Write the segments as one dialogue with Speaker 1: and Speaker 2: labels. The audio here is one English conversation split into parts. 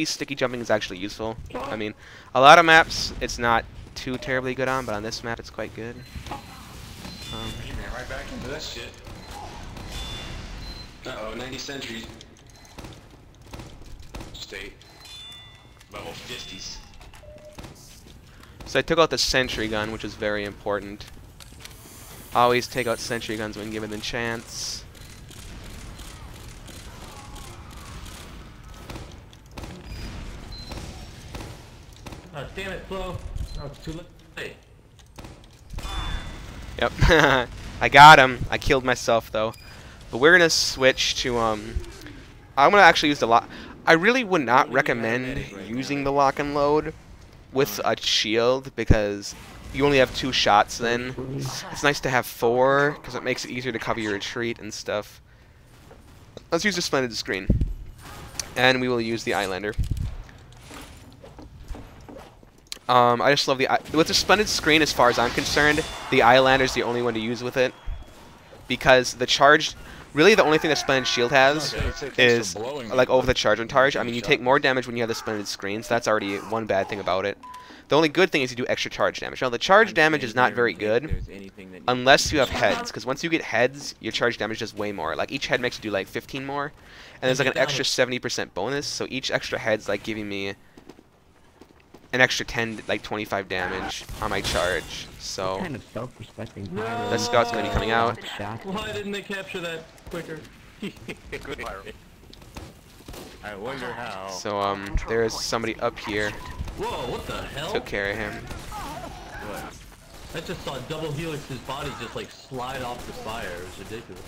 Speaker 1: sticky jumping is actually useful. I mean, a lot of maps it's not too terribly good on, but on this map it's quite good.
Speaker 2: Right back into that shit. Uh-oh, 90 sentries. State. Level 50s.
Speaker 1: So I took out the sentry gun, which is very important. Always take out sentry guns when given the chance.
Speaker 3: Oh, damn it, Flo. Oh, it's too late.
Speaker 1: Yep. I got him. I killed myself though. But we're gonna switch to I'm gonna actually use the lock. I really would not recommend using the lock and load with a shield because you only have 2 shots then. It's nice to have 4 because it makes it easier to cover your retreat and stuff. Let's use the splendid screen. And we will use the Islander. I just love with the splendid screen, as far as I'm concerned, the Islander is the only one to use with it. Because the charge, really the only thing the splendid shield has is like over the charge and charge. I mean, you take more damage when you have the splendid screen, so that's already one bad thing about it. The only good thing is you do extra charge damage. Now, the charge damage is not very good unless you have heads, because once you get heads, your charge damage does way more. Like, each head makes you do like 15 more, and there's like an extra 70% bonus, so each extra head's like giving me an extra 10, like 25 damage on my charge. So
Speaker 4: kind of self-respecting.
Speaker 1: the scout's gonna be coming out.
Speaker 3: Why didn't they capture that quicker?
Speaker 2: Good pyro. I wonder how.
Speaker 1: So there's somebody up here.
Speaker 3: Whoa, what the hell?
Speaker 1: Took care of him.
Speaker 3: What? I just saw Double Helix's body just like slide off the spire. It was ridiculous.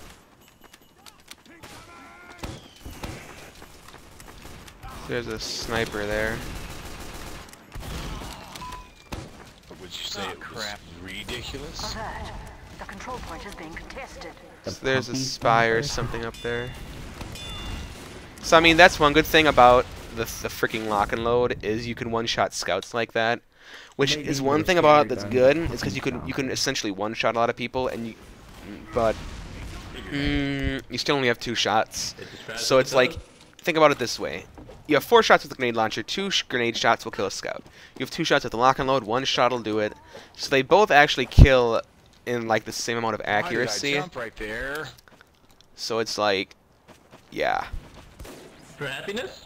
Speaker 1: There's a sniper there.
Speaker 2: Would you say it was ridiculous?
Speaker 5: Alert. The control point is being contested.
Speaker 1: So there's a spy or something up there. So I mean, that's one good thing about the freaking lock and load is you can one-shot scouts like that, which is one thing about it that's good. Is because you can essentially one-shot a lot of people, and but you still only have 2 shots. So it's like, think about it this way. You have 4 shots with the grenade launcher, 2 grenade shots will kill a scout. You have 2 shots with the lock and load, 1 shot will do it. So they both actually kill in like the same amount of accuracy.
Speaker 2: Why did I jump right there?
Speaker 1: So it's like, yeah.
Speaker 3: For happiness?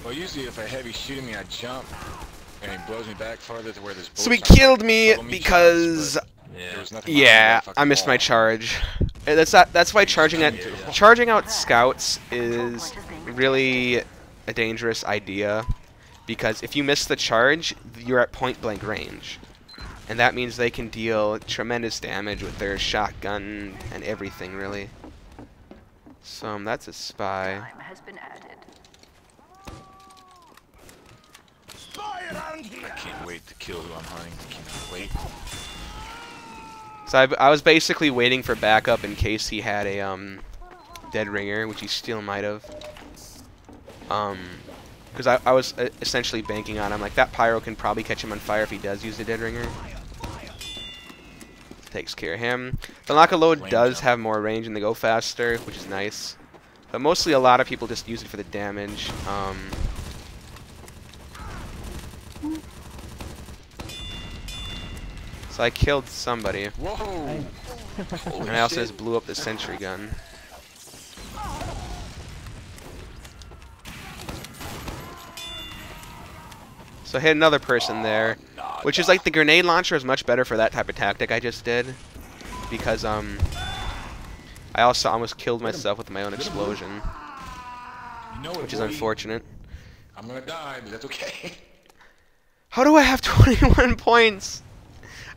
Speaker 2: Well, usually if a heavy's shooting me, I jump, and he blows me back farther to where there's bullets.
Speaker 1: So he killed me because,
Speaker 2: there was nothing
Speaker 1: yeah,
Speaker 2: behind that
Speaker 1: I missed my
Speaker 2: fucking
Speaker 1: charge. That's why charging out scouts is really a dangerous idea, because if you miss the charge, you're at point blank range, and that means they can deal tremendous damage with their shotgun and everything, really. So that's a spy.
Speaker 5: Time has been added.
Speaker 2: I can't wait to kill who I'm hunting. I can't wait.
Speaker 1: So I was basically waiting for backup in case he had a dead ringer, which he still might have. Because I was essentially banking on him. Like, that pyro can probably catch him on fire if he does use the dead ringer. Takes care of him. The lock and load does have more range and they go faster, which is nice. But mostly a lot of people just use it for the damage. So I killed somebody.
Speaker 2: Whoa!
Speaker 1: And I also just blew up the sentry gun. So I hit another person there, which is like the grenade launcher is much better for that type of tactic I just did, because I also almost killed myself with my own explosion, which is unfortunate.
Speaker 2: I'm gonna die, but that's okay.
Speaker 1: How do I have 21 points?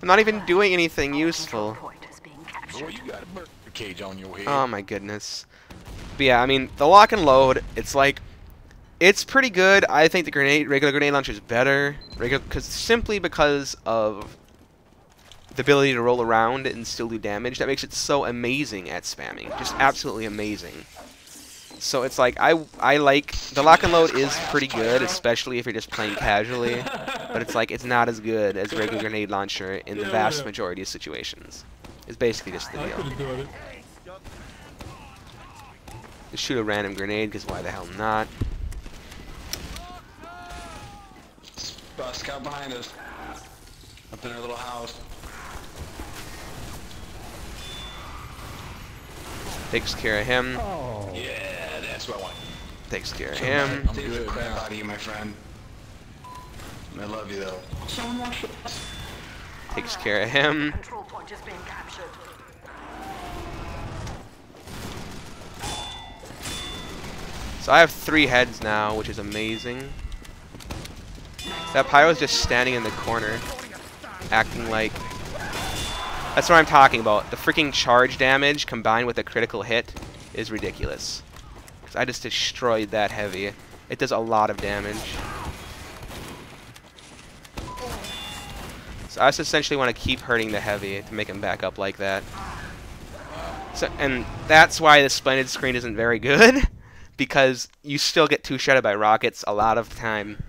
Speaker 1: I'm not even doing anything useful.
Speaker 2: Boy, you got a bird cage on your head.
Speaker 1: Oh my goodness. But yeah, I mean, the lock and load, it's like, it's pretty good. I think the regular grenade launcher is better, simply because of the ability to roll around and still do damage. That makes it so amazing at spamming, just absolutely amazing. So it's like, I like, the lock and load is pretty good, especially if you're just playing casually, but it's like, it's not as good as regular grenade launcher in the vast majority of situations. It's basically just the deal. shoot a random grenade, because why the hell not?
Speaker 2: Scout behind us. Up in our little house.
Speaker 1: Takes care of him.
Speaker 2: Yeah, that's what I want.
Speaker 1: Takes care of him.
Speaker 2: I'm good crap out of you, my friend. I love you though.
Speaker 1: Takes care of him.
Speaker 5: Control point is being captured.
Speaker 1: So I have 3 heads now, which is amazing. That pyro's just standing in the corner, acting like... That's what I'm talking about. The freaking charge damage combined with a critical hit is ridiculous. 'Cause I just destroyed that heavy. It does a lot of damage. So I just essentially want to keep hurting the heavy to make him back up like that. So, and that's why the splendid screen isn't very good, because you still get 2-shotted by rockets a lot of the time.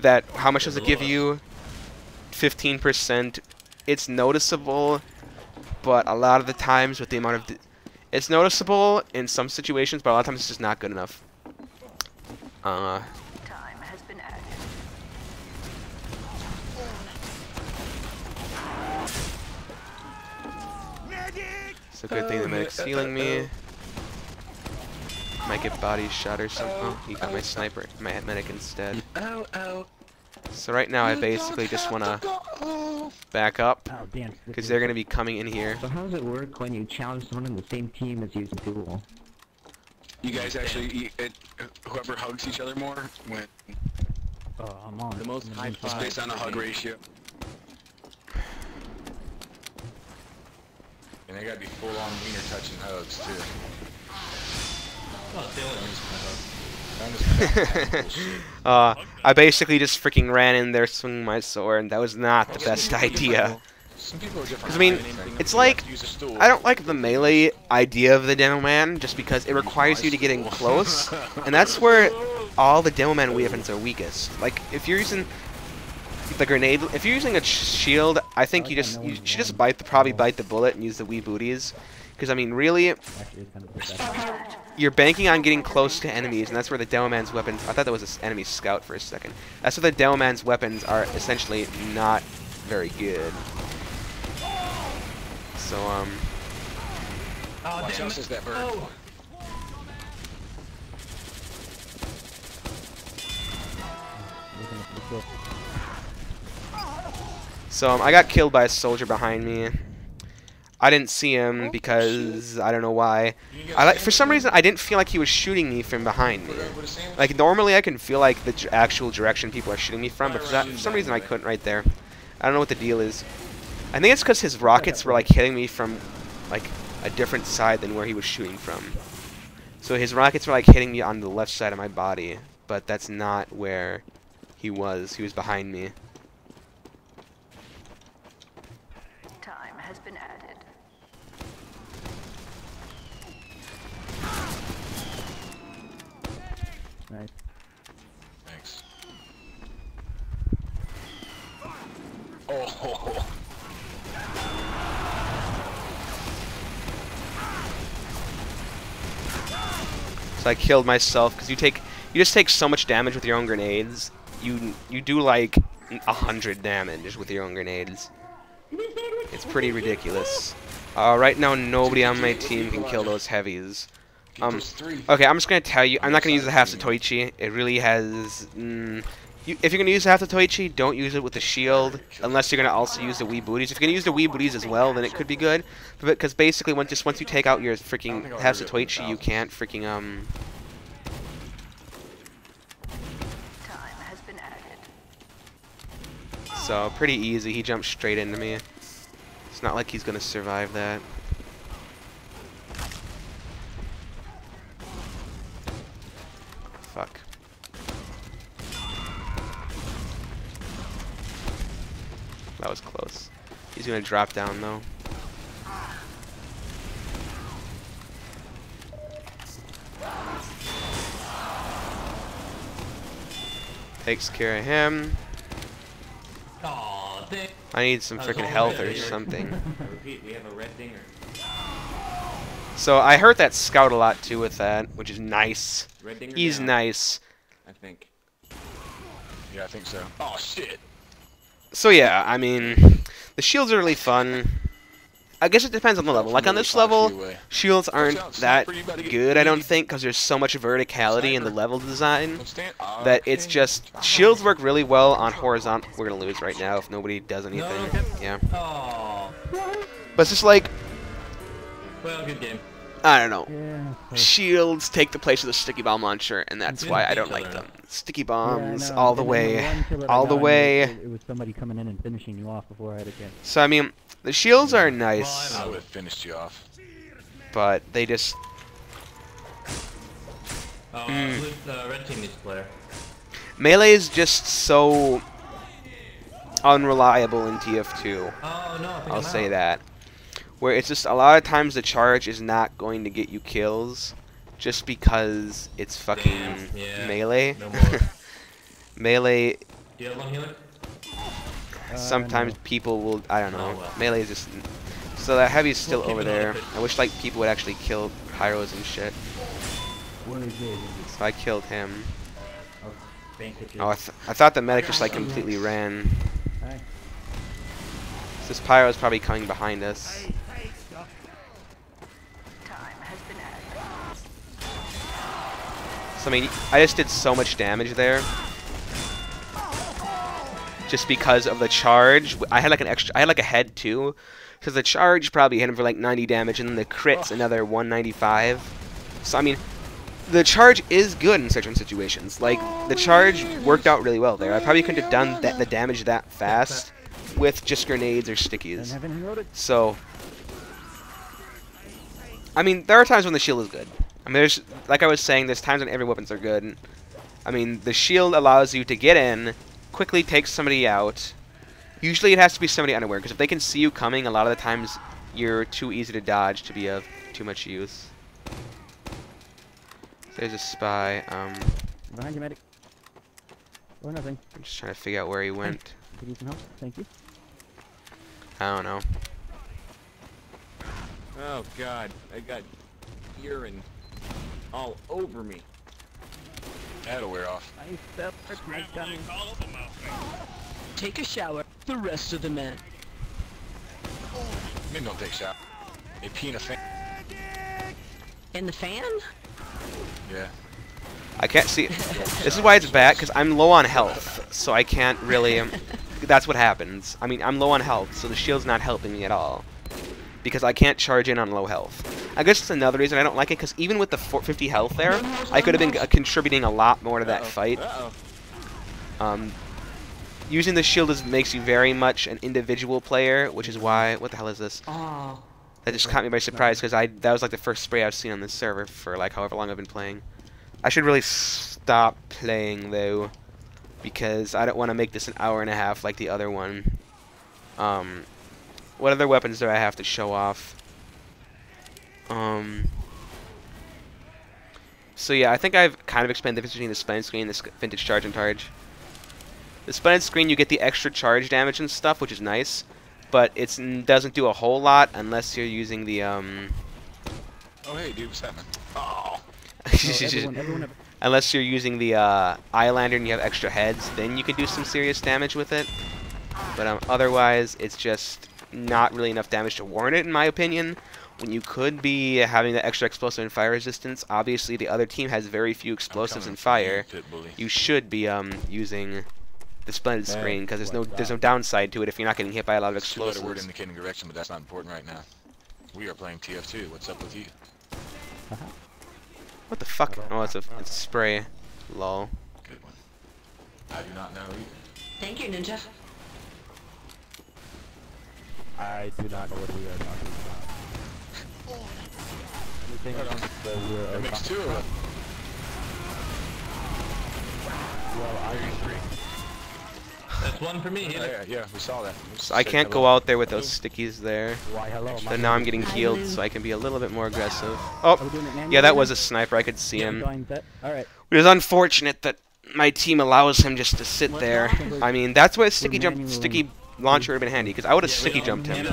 Speaker 1: That, how much does it give you? 15%. It's noticeable, but a lot of the times with the amount of... It's noticeable in some situations, but a lot of times it's just not good enough.
Speaker 5: Time has been added.
Speaker 1: It's a good thing the medic's healing me. Might get body shot or something. Oh, he got my sniper, my medic instead. So right now I basically just want to back up, because they're going to be coming in here.
Speaker 4: So how does it work when you challenge someone in the same team as using duel?
Speaker 2: You guys actually, whoever hugs each other more, win.
Speaker 4: Oh, I'm on
Speaker 6: The most high
Speaker 2: It's
Speaker 6: five.
Speaker 2: based on a hug ratio. And they gotta be full on wiener touching hugs too.
Speaker 1: I basically just freaking ran in there swinging my sword, and that was not the best idea. Because, I mean, it's like, I don't like the melee idea of the Demoman, just because it requires you to get in close, and that's where all the Demoman weapons are weakest. Like, if you're using the grenade, if you're using a shield, I think you should just probably bite the bullet and use the wee booties. Because, I mean, really, you're banking on getting close to enemies, and that's where the Demoman's weapons... I thought that was an enemy scout for a second. That's where the Demoman's weapons are essentially not very good. So,
Speaker 2: Watch out, says that bird.
Speaker 1: So, I got killed by a soldier behind me. I didn't see him because I don't know why. For some reason, I didn't feel like he was shooting me from behind me. Like, normally I can feel like the actual direction people are shooting me from, but for some reason I couldn't right there. I don't know what the deal is. I think it's because his rockets were like hitting me from like a different side than where he was shooting from. So his rockets were like hitting me on the left side of my body, but that's not where he was. He was behind me.
Speaker 5: Time has been added.
Speaker 4: Nice.
Speaker 2: Thanks. Oh.
Speaker 1: So I killed myself because you just take so much damage with your own grenades. You do like 100 damage with your own grenades. It's pretty ridiculous. Right now nobody on my team can kill those heavies. Okay, I'm just gonna tell you, I'm not gonna use the half Satoichi. It really has. If you're gonna use the half Satoichi, don't use it with the shield, unless you're gonna also use the wee booties. If you're gonna use the wee booties as well, then it could be good. Because basically, once you take out your freaking half Satoichi, you can't freaking
Speaker 5: Time has been added.
Speaker 1: So pretty easy. He jumped straight into me. It's not like he's gonna survive that. Fuck. That was close. He's gonna drop down though. Takes care of him. I need some freaking health or something.
Speaker 3: Repeat, we have a red dinger.
Speaker 1: So I hurt that scout a lot too with that, which is nice.
Speaker 6: Red dinger
Speaker 1: He's
Speaker 6: down,
Speaker 1: nice.
Speaker 6: I think.
Speaker 2: Yeah, I think so. Oh shit!
Speaker 1: So yeah, I mean, the shields are really fun. I guess it depends on the level. Like on this level, shields aren't that good, I don't think, because there's so much verticality in the level desigin that it's just shields work really well on horizontal. We're gonna lose right now if nobody does anything. Yeah.
Speaker 3: Oh.
Speaker 1: But it's just like,
Speaker 3: Well, good game.
Speaker 1: I don't know.
Speaker 4: Yeah.
Speaker 1: Shields take the place of the sticky bomb launcher, and that's why I don't like them. Sticky bombs all the way, all the way.
Speaker 4: It was somebody coming in and finishing you off before I had a chance.
Speaker 1: So I mean, the shields are nice,
Speaker 2: I would have finished you off.
Speaker 1: but they just
Speaker 3: Oh, red team needs a player.
Speaker 1: melee is just so unreliable in TF2.
Speaker 3: Oh no, I think
Speaker 1: I'll
Speaker 3: I'm
Speaker 1: say
Speaker 3: out.
Speaker 1: that. Where it's just a lot of times the charge is not going to get you kills just because it's fucking
Speaker 3: Damn, yeah.
Speaker 1: melee.
Speaker 3: No more.
Speaker 1: Melee,
Speaker 3: Do you have one healer?
Speaker 1: sometimes
Speaker 4: no.
Speaker 1: people will, I don't know.
Speaker 3: Oh, well.
Speaker 1: Melee is just... So that heavy's still
Speaker 3: We'll keep
Speaker 1: over
Speaker 3: it on
Speaker 1: there.
Speaker 3: if it-
Speaker 1: I wish like people would actually kill pyros and shit.
Speaker 4: Where is it?
Speaker 1: So I killed him.
Speaker 4: Bankages.
Speaker 1: Oh, I thought the medic just like completely ran.
Speaker 4: Hi.
Speaker 1: So this pyro's probably coming behind us.
Speaker 5: Time has been added.
Speaker 1: So I mean, I just did so much damage there. Just because of the charge. I had like an extra, I had like a head too. Because the charge probably hit him for like 90 damage and then the crit's another 195. So I mean, the charge is good in certain situations. Like, the charge worked out really well there. I probably couldn't have done the damage that fast with just grenades or stickies. So, I mean, there are times when the shield is good. I mean, there's, like I was saying, there's times when every weapons are good. I mean, the shield allows you to get in, quickly take somebody out. Usually it has to be somebody unaware, because if they can see you coming, a lot of the times you're too easy to dodge to be of too much use. There's a spy.
Speaker 4: Behind you, medic. Or nothing.
Speaker 1: I'm just trying to figure out where he went.
Speaker 4: Could you some help? Thank you.
Speaker 1: I don't know.
Speaker 6: Oh god, I got urine all over me.
Speaker 2: That'll wear off.
Speaker 4: I felt my gun.
Speaker 7: Take a shower. The rest of the men.
Speaker 2: Men don't take a shot. They pee in a fan.
Speaker 7: In the fan?
Speaker 2: Yeah.
Speaker 1: I can't see. This is why it's bad, because I'm low on health, so I can't really. That's what happens. I mean, I'm low on health, so the shield's not helping me at all. Because I can't charge in on low health. I guess that's another reason I don't like it, because even with the 450 health there, I could have been contributing a lot more to that fight. Using the shield makes you very much an individual player, which is why... What the hell is this?
Speaker 7: Oh.
Speaker 1: That just caught me by surprise, because that was like the first spray I've seen on this server for like however long I've been playing. I should really stop playing, though, because I don't want to make this an hour and a half like the other one. What other weapons do I have to show off? So yeah, I think I've kind of explained the difference between the splendid screen and the vintage charge and charge. The splendid screen, you get the extra charge damage and stuff, which is nice, but it doesn't do a whole lot unless you're using the
Speaker 2: Oh hey, dude, what's happening? Oh.
Speaker 4: Everyone.
Speaker 1: Unless you're using the Eyelander and you have extra heads, then you can do some serious damage with it. But otherwise, it's just not really enough damage to warrant it, in my opinion. When you could be having the extra explosive and fire resistance, obviously the other team has very few explosives and fire. You should be using the splendid screen, because there's no downside to it if you're not getting hit by a lot of
Speaker 2: It's two-letter word
Speaker 1: explosives.
Speaker 2: indicating direction, but that's not important right now. We are playing TF2. What's up with you?
Speaker 1: What the fuck? Oh, it's a spray. Lol.
Speaker 2: Good one. I do not know either.
Speaker 7: Thank you, Ninja.
Speaker 8: I do not know what we are talking about. Anything else that we are
Speaker 2: That makes
Speaker 8: talking
Speaker 2: two of
Speaker 8: about?
Speaker 2: them.
Speaker 8: Well, I
Speaker 3: That's one for me. Hit it.
Speaker 2: Yeah, we saw that.
Speaker 1: So I can't go out there with those stickies there.
Speaker 8: Why hello?
Speaker 1: So now I'm getting healed, so I can be a little bit more aggressive. Oh, yeah, that was a sniper. I could see him.
Speaker 4: Alright.
Speaker 1: It was unfortunate that my team allows him just to sit there. I mean, that's what sticky launcher would have been handy, because I would have sticky jumped him.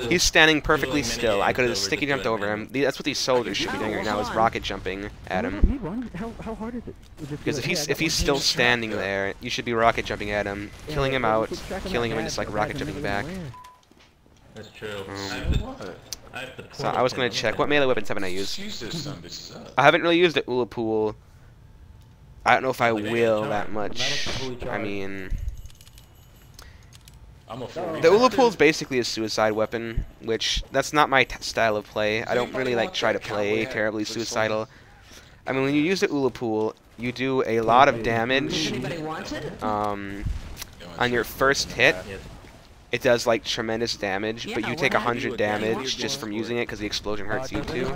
Speaker 1: He's standing perfectly still. I could have sticky jumped over him. That's what these soldiers should be doing right now, is rocket jumping at him.
Speaker 8: How hard is it?
Speaker 1: Because if he's still standing there, you should be rocket jumping at him, killing him out, killing him, and just like rocket jumping back.
Speaker 3: That's true.
Speaker 1: So I was gonna check what melee weapons haven't I used. I haven't really used the Ulapool. I don't know if I will that much. I mean, the Ulapool is basically a suicide weapon, which that's not my style of play. I don't really like try to play terribly suicidal. I mean, when you use the Ulapool, you do a lot of damage on your first hit. It does like tremendous damage, but you take 100 damage just from using it because the explosion hurts you too.
Speaker 3: Dude,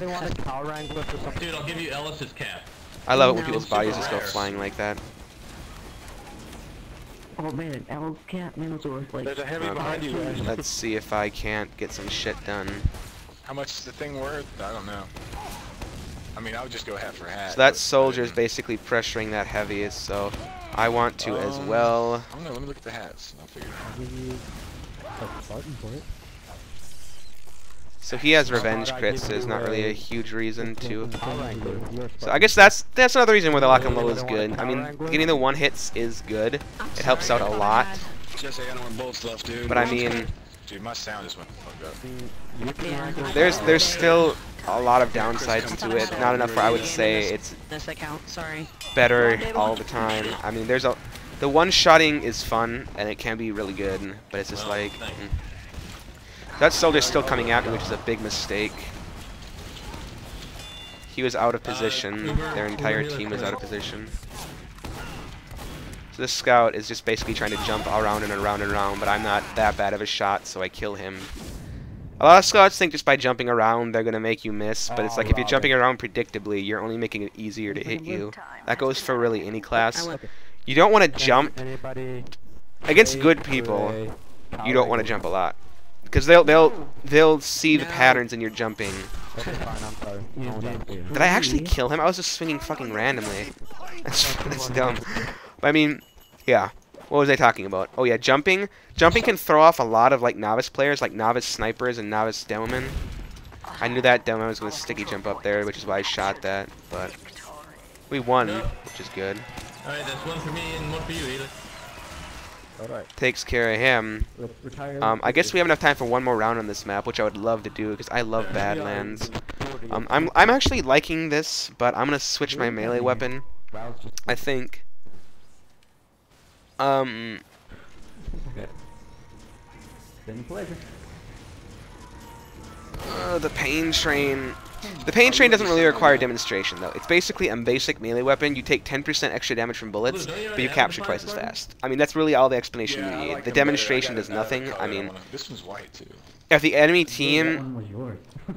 Speaker 3: I'll give you Ellis's cap.
Speaker 1: I love it when people's bodies just go flying like that.
Speaker 4: Oh man, Al's cat, man, was worth like.
Speaker 2: There's a heavy behind you.
Speaker 1: Let's see if I can't get some shit done.
Speaker 2: How much is the thing worth? I don't know. I mean, I would just go hat for hat.
Speaker 1: So that soldier's basically pressuring that heavy, so I want to as well.
Speaker 2: I don't know, let me look at the hats. I'll figure it out.
Speaker 1: So he has revenge crits, so there's not really a huge reason to. So I guess that's another reason why the lock and low is good. I mean, getting the one hits is good. It helps out a lot. But I mean,
Speaker 2: dude, my sound just went fucked up.
Speaker 1: there's still a lot of downsides to it. Not enough where I would say it's better all the time. I mean, the one-shotting is fun, and it can be really good, but it's just like... That soldier's still coming at me, which is a big mistake. He was out of position. Their entire team was out of position. So this scout is just basically trying to jump around and around and around, but I'm not that bad of a shot, so I kill him. A lot of scouts think just by jumping around they're going to make you miss, but it's like if you're jumping around predictably, you're only making it easier to hit you. That goes for really any class. You don't want to jump against good people. You don't want to jump a lot, because they'll see the patterns in your jumping. Did I actually kill him? I was just swinging fucking randomly. That's dumb. But I mean, yeah. What was I talking about? Oh yeah, jumping. Jumping can throw off a lot of like novice players, like novice snipers and novice Demoman. I knew that Demoman was going to sticky jump up there, which is why I shot that. But we won, which is good.
Speaker 3: Alright, that's one for me and one for you, Ely.
Speaker 1: Takes care of him. I guess we have enough time for one more round on this map, which I would love to do because I love Badlands. I'm actually liking this, but I'm gonna switch my melee weapon. I think. The pain train. The pain train doesn't really require demonstration, though. It's basically a basic melee weapon. You take 10% extra damage from bullets, but you capture twice as fast. I mean, that's really all the explanation you need. The demonstration does nothing. I mean, if the enemy team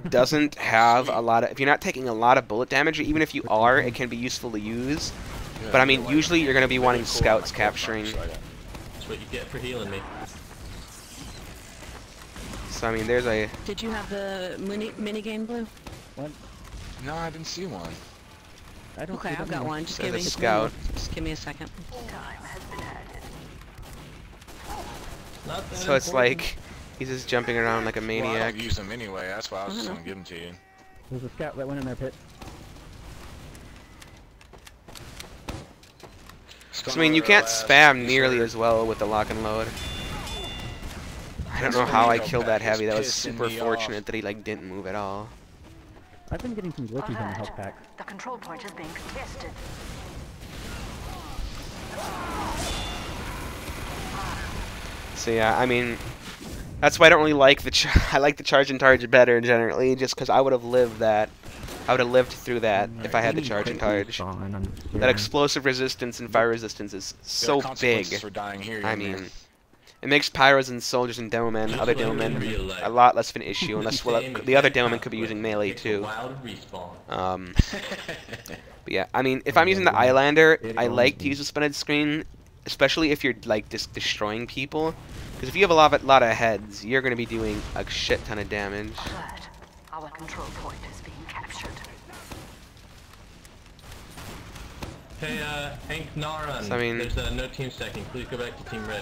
Speaker 1: doesn't have a lot of... If you're not taking a lot of bullet damage, or even if you are, it can be useful to use. But I mean, usually you're going to be wanting scouts capturing.
Speaker 3: That's what you get for healing me.
Speaker 1: So I mean, there's a...
Speaker 9: Did you have the mini game, Blue?
Speaker 2: What? No, I didn't see one.
Speaker 9: Okay, I've got one. Just give me
Speaker 1: scout.
Speaker 9: Just give me a second.
Speaker 1: So it's like he's just jumping around like a maniac.
Speaker 2: Well, I don't use them anyway. That's why I was just gonna give them to you.
Speaker 8: There's a scout that went in their pit.
Speaker 1: So I mean, you can't spam nearly as well with the lock and load. I don't know how I killed that heavy. That was super fortunate that he like didn't move at all.
Speaker 8: I've been getting some glitches on the health pack.
Speaker 5: The control point is being contested.
Speaker 1: So yeah, I mean, that's why I don't really like the I like the charge and target better generally, just because I would have lived that. I would have lived through that if I had the charge and targe. That explosive resistance and fire resistance is so big. I mean, it makes pyros and soldiers and Demoman, other Demoman, a lot less of an issue, unless the other Demoman could be using melee too. But yeah, I mean, if I'm using the Islander, I like to use the splendid screen, especially if you're like just destroying people, because if you have a lot of heads, you're going to be doing a shit ton of damage.
Speaker 5: Alert. Our control point is being captured.
Speaker 3: Hey, Hank Naran,
Speaker 1: So, I mean,
Speaker 3: there's no team stacking. Please go back to Team Red.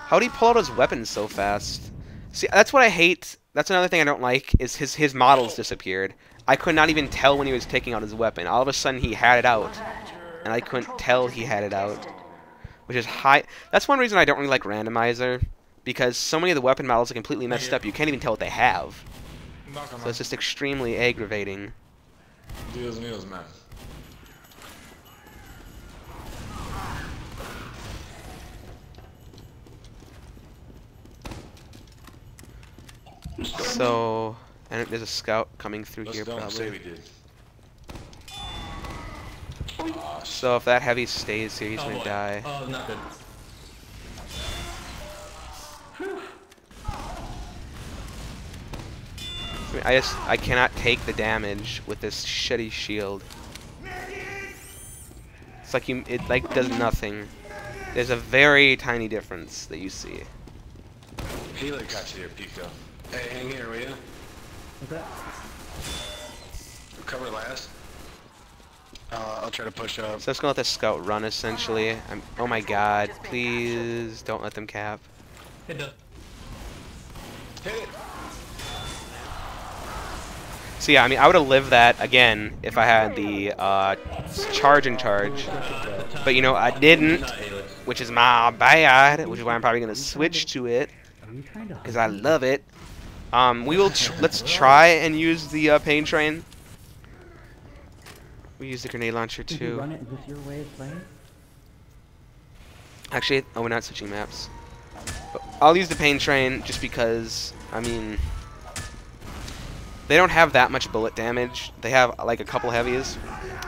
Speaker 1: How did he pull out his weapons so fast? See, that's what I hate. That's another thing I don't like, is his models disappeared. I could not even tell when he was taking out his weapon. All of a sudden he had it out, and I couldn't tell he had it out. Which is high. That's one reason I don't really like randomizer, because so many of the weapon models are completely messed up. You can't even tell what they have. So it's just extremely aggravating.
Speaker 2: Deals meals, man.
Speaker 1: So, and there's a scout coming through here
Speaker 2: Don't say
Speaker 1: probably.
Speaker 2: we did.
Speaker 1: So if that heavy stays here, he's gonna
Speaker 3: boy.
Speaker 1: die.
Speaker 3: Oh, not good.
Speaker 1: I mean, I cannot take the damage with this shitty shield. It's like it like does nothing. There's a very tiny difference that you see.
Speaker 2: Healer got you here, Pico. Hey, hang here, will ya?
Speaker 4: What's that?
Speaker 2: Cover last. I'll try to push up.
Speaker 1: So let's go let the scout run essentially. Oh my god, please don't let them cap.
Speaker 3: Hit it.
Speaker 2: Hit it!
Speaker 1: So yeah, I mean I would have lived that again if I had the charge in charge. But you know, I didn't, which is my bad, which is why I'm probably gonna switch to it. Because I love it. Let's try and use the pain train. We use the grenade launcher
Speaker 4: Did you
Speaker 1: too.
Speaker 4: run it? Is this your way of playing?
Speaker 1: Actually, oh, we're not switching maps. But I'll use the pain train just because, I mean, they don't have that much bullet damage. They have like a couple heavies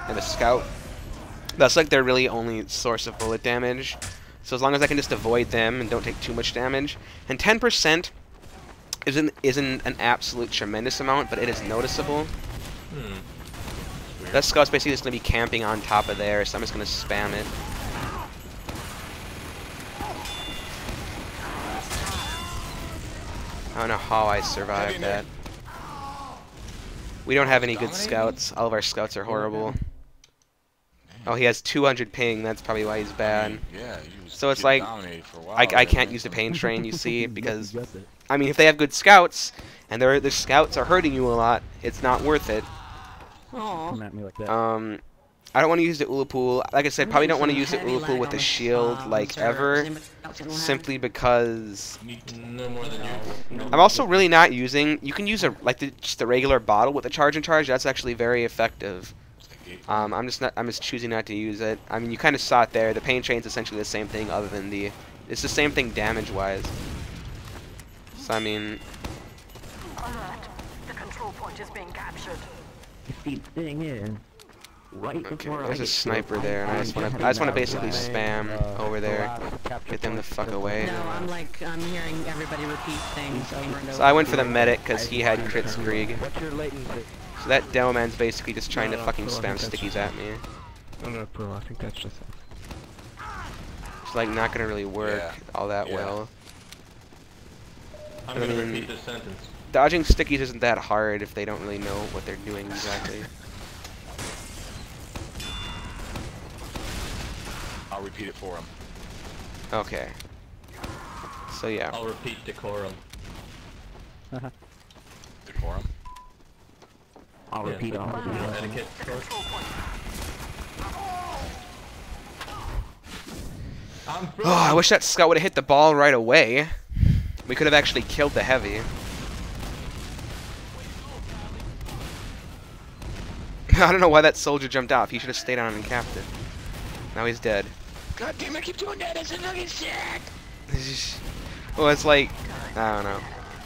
Speaker 1: and a scout. That's like their really only source of bullet damage. So as long as I can just avoid them and don't take too much damage. And 10% isn't an absolute tremendous amount, but it is noticeable. That scout's basically just going to be camping on top of there, so I'm just going to spam it. I don't know how I survived that. We don't have any good scouts. All of our scouts are horrible. Oh, he has 200 ping. That's probably why he's bad.
Speaker 2: Yeah,
Speaker 1: So it's like, I can't use the pain train, you see, because, I mean, if they have good scouts, and their scouts are hurting you a lot, it's not worth it.
Speaker 4: Come at me like that.
Speaker 1: I don't want to use the Ulapool. Like I said, probably don't want to use the Ulapool with the shield, like, ever. Simply because
Speaker 3: No more than you.
Speaker 1: I'm also really not using, you can use just the regular bottle with the charge and charge. That's actually very effective. I'm just choosing not to use it. I mean, you kind of saw it there. The pain train's essentially the same thing, other than it's the same thing damage-wise. So I mean,
Speaker 5: Alert. The control point is being captured.
Speaker 4: The thing is, right
Speaker 1: okay,
Speaker 4: before
Speaker 1: there's
Speaker 4: I
Speaker 1: a sniper there, and I just want to basically spam over there, get them the fuck away.
Speaker 9: No, I'm hearing everybody repeat things over and over.
Speaker 1: So I went for the medic because he had crit Skrig.
Speaker 8: What's your latency?
Speaker 1: So that Demoman's basically just trying to fucking spam stickies at me.
Speaker 8: No, bro, I think that's just it.
Speaker 1: It's like not gonna really work all that
Speaker 2: Yeah.
Speaker 1: well.
Speaker 3: I'm gonna repeat this sentence.
Speaker 1: Dodging stickies isn't that hard if they don't really know what they're doing exactly.
Speaker 2: I'll repeat it for him.
Speaker 1: Okay. So yeah.
Speaker 3: I'll repeat decorum.
Speaker 2: Decorum.
Speaker 4: I'll repeat all of it.
Speaker 3: Etiquette.
Speaker 1: Oh, I wish that scout would have hit the ball right away. We could have actually killed the heavy. I don't know why that soldier jumped off. He should have stayed on and capped it. Now he's dead.
Speaker 2: God damn it, I keep doing that. That's a fucking shit.
Speaker 1: Well, it's like, I don't know.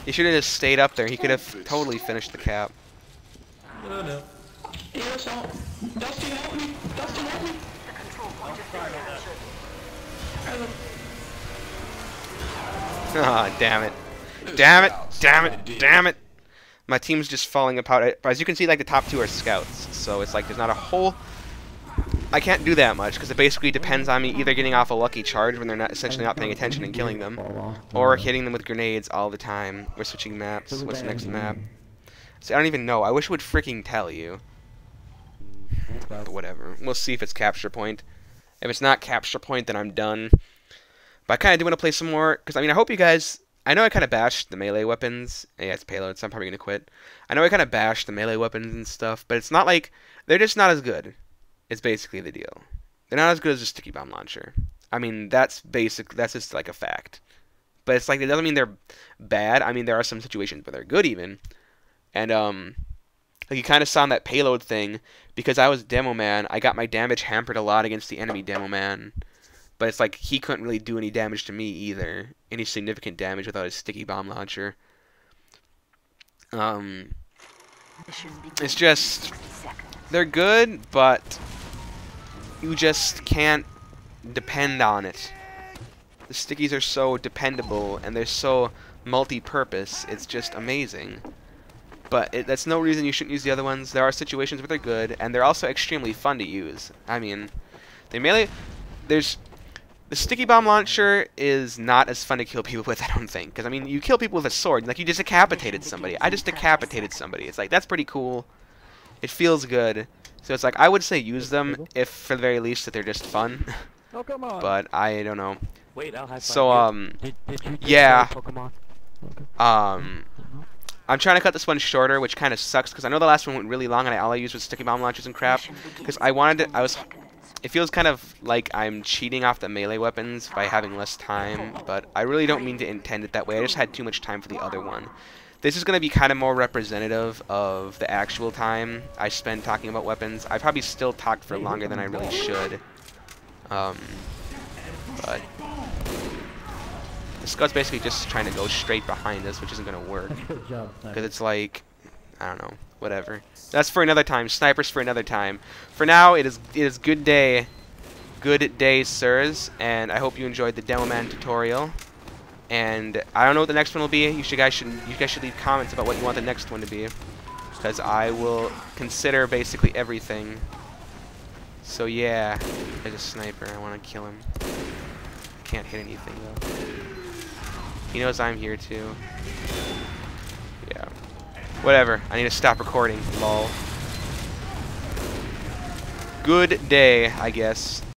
Speaker 1: He should have just stayed up there. He could have totally finished the cap.
Speaker 3: No, no.
Speaker 7: Dusty, help me! Dusty, help me!
Speaker 5: The control point is being captured.
Speaker 1: Ah, damn it. Damn it, damn it, damn it. My team's just falling apart. As you can see, like, the top two are scouts. So it's like there's not a whole... I can't do that much, because it basically depends on me either getting off a lucky charge when they're not essentially not paying attention and killing them, or hitting them with grenades all the time. We're switching maps. What's the next map? See, I don't even know. I wish it would freaking tell you. But whatever. We'll see if it's capture point. If it's not capture point, then I'm done. But I kind of do want to play some more, because I mean, I hope you guys. I know I kind of bashed the melee weapons. Yeah, it's Payload, so I'm probably gonna quit. I know I kind of bashed the melee weapons and stuff, but it's not like they're just not as good. It's basically the deal. They're not as good as a sticky bomb launcher. I mean, that's basic. That's just like a fact. But it's like it doesn't mean they're bad. I mean, there are some situations where they're good even. And like you kind of saw in that Payload thing, because I was Demoman, I got my damage hampered a lot against the enemy Demoman. But it's like he couldn't really do any damage to me either. Any significant damage without his sticky bomb launcher. It's just they're good, but you just can't depend on it. The stickies are so dependable and they're so multi-purpose. It's just amazing. But that's no reason you shouldn't use the other ones. There are situations where they're good, and they're also extremely fun to use. I mean, the sticky bomb launcher is not as fun to kill people with, I don't think. Because, I mean, you kill people with a sword. Like, you just decapitated somebody. I just decapitated somebody. It's like, that's pretty cool. It feels good. So it's like, I would say use them if, for the very least, that they're just fun.
Speaker 8: Oh, come on.
Speaker 1: But I don't know.
Speaker 6: Wait, I'll high five
Speaker 1: So,
Speaker 8: Did you just
Speaker 1: yeah.
Speaker 8: play Pokemon?
Speaker 1: I'm trying to cut this one shorter, which kind of sucks, because I know the last one went really long, and all I used was sticky bomb launchers and crap. Because it feels kind of like I'm cheating off the melee weapons by having less time, but I really don't mean to intend it that way. I just had too much time for the other one. This is going to be kind of more representative of the actual time I spend talking about weapons. I probably still talked for longer than I really should. But the scout's basically just trying to go straight behind us, which isn't going to work.
Speaker 3: Good job,
Speaker 1: Because it's like, I don't know, whatever. That's for another time. Snipers for another time. For now, it is good day. Good day, sirs. And I hope you enjoyed the Demoman tutorial. And I don't know what the next one will be. You guys should leave comments about what you want the next one to be, because I will consider basically everything. So yeah, there's a sniper. I want to kill him. Can't hit anything though. He knows I'm here too. Yeah. Whatever. I need to stop recording. Lol. Good day, I guess.